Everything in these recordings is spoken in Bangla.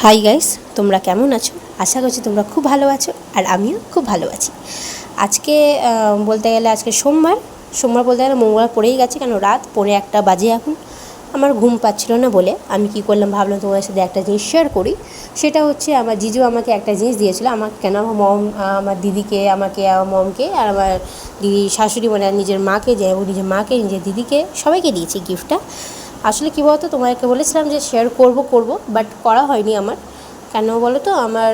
হাই গাইস, তোমরা কেমন আছো? আশা করছি তোমরা খুব ভালো আছো আর আমিও খুব ভালো আছি। আজকে বলতে গেলে আজকে সোমবার বলতে গেলে মঙ্গলবার পড়েই গেছে, কেন রাত 1:45 বাজে এখন। আমার ঘুম পাচ্ছিল না বলে আমি কি করলাম, ভাবলাম তোমাদের সাথে একটা জিনিস শেয়ার করি। সেটা হচ্ছে আমার জিজু আমাকে একটা জিনিস দিয়েছিল, আমাকে কেন, আমার মম, আমার দিদিকে, আমাকে, আমার মমকে আর আমার দিদি শাশুড়ি, মানে নিজের মাকে, যে নিজের মাকে, নিজের দিদিকে, সবাইকে দিয়েছি গিফটটা। আসলে কী বলতো, তোমাদেরকে বলেছিলাম যে শেয়ার করব, বাট করা হয়নি আমার। কেন বলো তো, আমার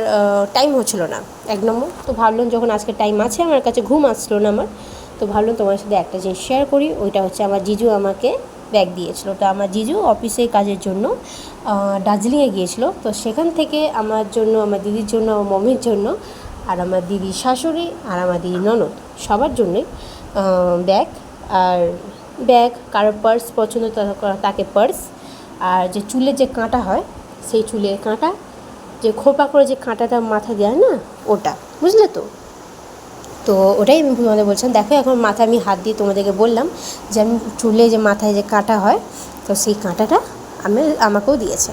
টাইম হচ্ছিল না এক নম্বর। তো ভাবলাম যখন আজকে টাইম আছে, আমার কাছে ঘুম আসলো না আমার, তো ভাবলাম তোমার সাথে একটা জিনিস শেয়ার করি। ওইটা হচ্ছে আমার জিজু আমাকে ব্যাগ দিয়েছিল। তো আমার জিজু অফিসে কাজের জন্য দার্জিলিংয়ে গিয়েছিলো, তো সেখান থেকে আমার জন্য, আমার দিদির জন্য, আমার মমির জন্য, আর আমার দিদির শাশুড়ি আর আমার দিদির ননদ সবার জন্যই ব্যাগ, কারোর পার্স পছন্দ তাকে পার্স, আর যে চুলের যে কাঁটা হয়, সেই চুলের কাঁটা, যে খোপা করে যে কাঁটাটা মাথায় দেয় না, ওটা, বুঝলে তো? তো ওটাই আমি তোমাদের বলছিলাম। দেখো এখন মাথায় আমি হাত দিয়ে তোমাদেরকে বললাম যে আমি চুলে যে মাথায় যে কাঁটা হয়, তো সেই কাঁটাটা আমাকেও দিয়েছে।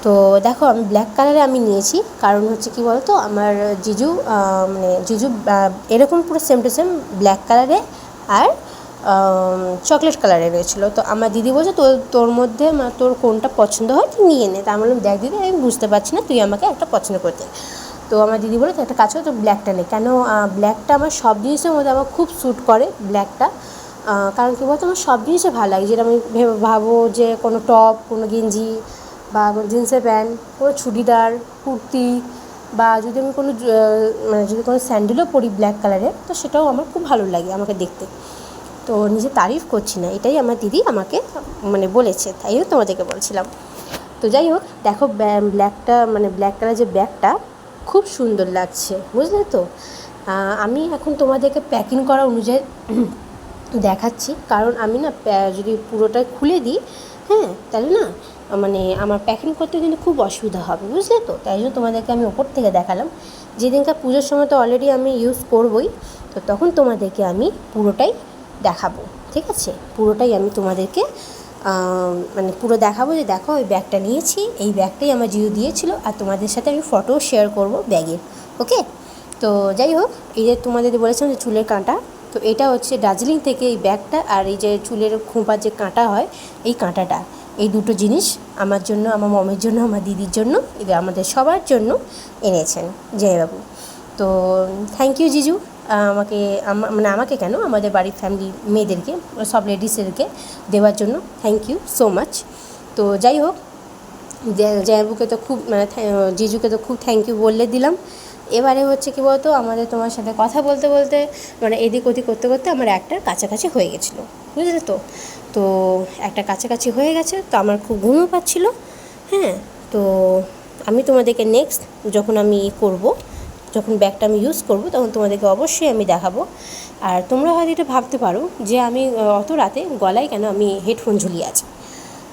তো দেখো আমি ব্ল্যাক কালারে আমি নিয়েছি, কারণ হচ্ছে কি বলতো, আমার জিজু এরকম পুরো সেম টু সেম ব্ল্যাক কালারে আর চকলেট কালারে রয়েছিলো। তো আমার দিদি বলছে তোর মধ্যে তোর কোনটা পছন্দ হয় তুই নিয়ে নে। তা আমি বললাম, দেখ দিদি, আমি বুঝতে পারছি না, তুই আমাকে একটা পছন্দ করতে। তো আমার দিদি বলে, তো একটা কাজ করে, তো ব্ল্যাকটা নে। কেন, ব্ল্যাকটা আমার সব জিনিসের মধ্যে আমার খুব স্যুট করে ব্ল্যাকটা। কারণ কী বলতো, আমার সব জিনিসই ভালো লাগে, যেটা আমি ভাবো যে কোনো টপ, কোনো গেঞ্জি বা জিন্সের প্যান্ট, কোনো চুড়িদার, কুর্তি, বা যদি আমি কোনো যদি কোনো স্যান্ডেলও পরি ব্ল্যাক কালারের, তো সেটাও আমার খুব ভালো লাগে আমাকে দেখতে। তো নিজে তারিফ করছি না, এটাই আমার দিদি আমাকে বলেছে, তাই তোমাদেরকে বলছিলাম। তো যাই হোক, দেখো ব্ল্যাক কালার যে ব্যাগটা খুব সুন্দর লাগছে, বুঝলে তো? আমি এখন তোমাদেরকে প্যাকিং করা অনুযায়ী দেখাচ্ছি, কারণ আমি না যদি পুরোটাই খুলে দিই, হ্যাঁ, তাহলে না আমার প্যাকিং করতে কিন্তু খুব অসুবিধা হবে, বুঝলে তো? তাই জন্য তোমাদেরকে আমি ওপর থেকে দেখালাম। যেদিনকার পুজোর সময় তো অলরেডি আমি ইউজ করবই, তো তখন তোমাদেরকে আমি পুরোটাই দেখাবো, ঠিক আছে? পুরোটাই আমি তোমাদেরকে পুরো দেখাবো, যে দেখো ওই ব্যাগটা নিয়েছি, এই ব্যাগটাই আমার জিও দিয়েছিল, আর তোমাদের সাথে আমি ফটোও শেয়ার করব ব্যাগের, ওকে? তো যাই হোক, এই যে তোমাদের বলেছিলাম যে চুলের কাঁটা, তো এটা হচ্ছে দার্জিলিং থেকে এই ব্যাগটা, আর এই যে চুলের খোঁপার যে কাঁটা হয়, এই কাঁটাটা, এই দুটো জিনিস আমার জন্য, আমার মমের জন্য, আমার দিদির জন্য, এটা আমাদের সবার জন্য এনেছেন জয়বাবু। তো থ্যাংক ইউ জিজু, আমাকে কেন, আমাদের বাড়ির ফ্যামিলি মেয়েদেরকে, সব লেডিসদেরকে দেওয়ার জন্য থ্যাংক ইউ সো মাচ। তো যাই হোক, জয়বাবুকে তো খুব জিজুকে তো খুব থ্যাংক ইউ বললে দিলাম। এবারে হচ্ছে কি বলতো, আমাদের তোমার সাথে কথা বলতে বলতে এদিক ওদিক করতে করতে আমার একটার কাছাকাছি হয়ে গেছিলো, বুঝলে তো? তো একটা কাছাকাছি হয়ে গেছে, তো আমার খুব ঘুমও পাচ্ছিলো, হ্যাঁ। তো আমি তোমাদেরকে নেক্সট যখন আমি যখন ব্যাগটা আমি ইউজ করব, তখন তোমাদেরকে অবশ্যই আমি দেখাবো। আর তোমরা হয়তো এটা ভাবতে পারো যে আমি অত রাতে গলায় কেন আমি হেডফোন ঝুলিয়ে আছি,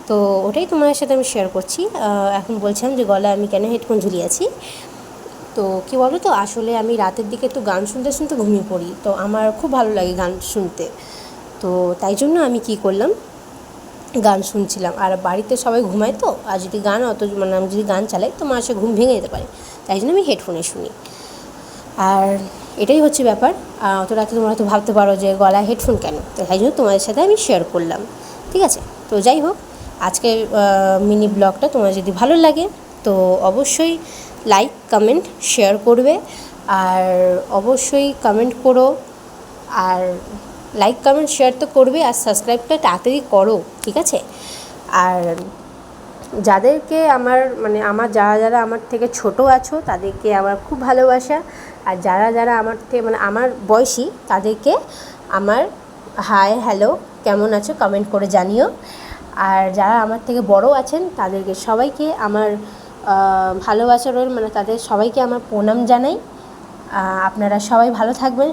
তো ওটাই তোমাদের সাথে আমি শেয়ার করছি। এখন বলছিলাম যে গলায় আমি কেন হেডফোন ঝুলিয়ে আছি। তো কী বলো তো, আসলে আমি রাতের দিকে তো গান শুনতে শুনতে ঘুমিয়ে পড়ি, তো আমার খুব ভালো লাগে গান শুনতে। তো তাই জন্য আমি কী করলাম, গান শুনছিলাম। আর বাড়িতে সবাই ঘুমায়, তো আর যদি আমি যদি গান চালাই, তো মাসে ঘুম ভেঙে যেতে পারে, তাই জন্য আমি হেডফোনে শুনি। আর এটাই হচ্ছে ব্যাপার। অত রাতে তোমরা তো ভাবতে পারো যে গলায় হেডফোন কেন, তো তাই জন্য তোমাদের সাথে আমি শেয়ার করলাম, ঠিক আছে? তো যাই হোক, আজকের মিনি ব্লগটা তোমার যদি ভালো লাগে, তো অবশ্যই লাইক, কমেন্ট, শেয়ার করবে। আর অবশ্যই কমেন্ট করো, আর লাইক, কমেন্ট, শেয়ার তো করবে, আর সাবস্ক্রাইবটা তাড়াতাড়ি করো, ঠিক আছে? আর যাদেরকে আমার যারা আমার থেকে ছোটো আছো, তাদেরকে আমার খুব ভালোবাসা। আর যারা আমার থেকে আমার বয়সী, তাদেরকে আমার হাই, হ্যালো, কেমন আছো কমেন্ট করে জানিও। আর যারা আমার থেকে বড় আছেন, তাদেরকে সবাইকে আমার ভালোবাসা রইল, তাদের সবাইকে আমার প্রণাম জানাই। আপনারা সবাই ভালো থাকবেন।